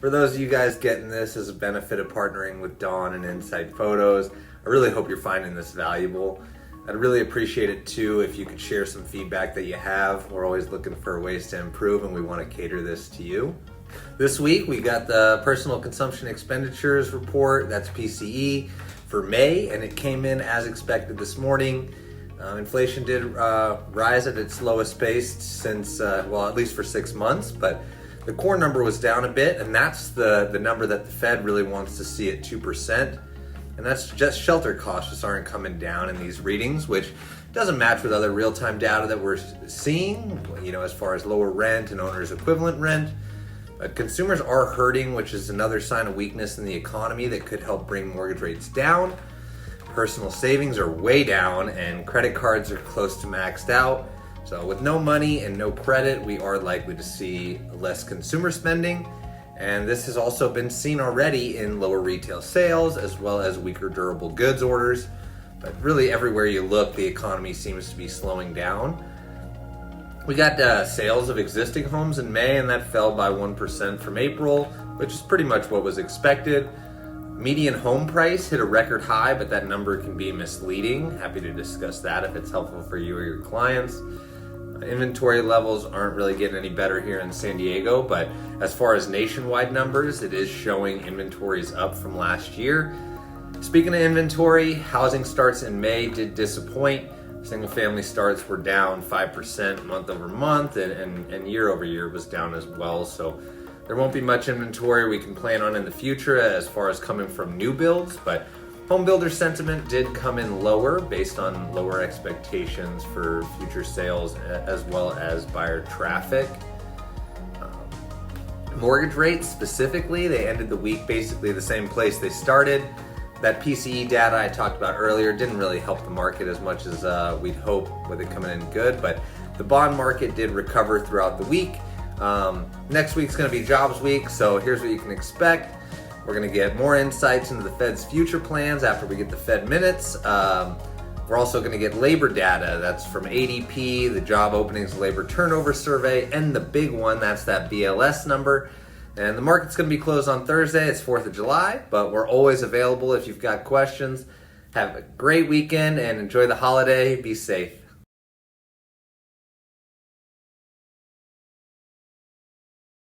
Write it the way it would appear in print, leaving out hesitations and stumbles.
For those of you guys getting this as a benefit of partnering with Dawn and Insight Photos, I really hope you're finding this valuable. I'd really appreciate it too if you could share some feedback that you have. We're always looking for ways to improve, and we want to cater this to you. This week we got the Personal Consumption Expenditures Report, that's PCE, for May, and it came in as expected this morning. Inflation did rise at its lowest pace since, at least for 6 months, but the core number was down a bit, and that's the number that the Fed really wants to see at 2%. And that's just shelter costs just aren't coming down in these readings, which doesn't match with other real-time data that we're seeing, as far as lower rent and owner's equivalent rent. But consumers are hurting, which is another sign of weakness in the economy that could help bring mortgage rates down. Personal savings are way down, and credit cards are close to maxed out. So with no money and no credit, we are likely to see less consumer spending. And this has also been seen already in lower retail sales as well as weaker durable goods orders. But really everywhere you look, the economy seems to be slowing down. We got sales of existing homes in May, and that fell by 1% from April, which is pretty much what was expected. Median home price hit a record high, but that number can be misleading. Happy to discuss that if it's helpful for you or your clients. Inventory levels aren't really getting any better here in San Diego, but as far as nationwide numbers, it is showing inventories up from last year. Speaking of inventory, housing starts in May did disappoint. Single family starts were down 5% month over month, and year over year was down as well. So there won't be much inventory we can plan on in the future as far as coming from new builds, but home builder sentiment did come in lower based on lower expectations for future sales as well as buyer traffic. Mortgage rates specifically, they ended the week basically the same place they started. That PCE data I talked about earlier didn't really help the market as much as we'd hope with it coming in good, but the bond market did recover throughout the week. Next week's going to be jobs week, so here's what you can expect. We're going to get more insights into the Fed's future plans after we get the Fed minutes. We're also going to get labor data. That's from ADP, the Job Openings Labor Turnover Survey, and the big one, that's that BLS number. And the market's going to be closed on Thursday. It's 4th of July, but we're always available if you've got questions. Have a great weekend and enjoy the holiday. Be safe.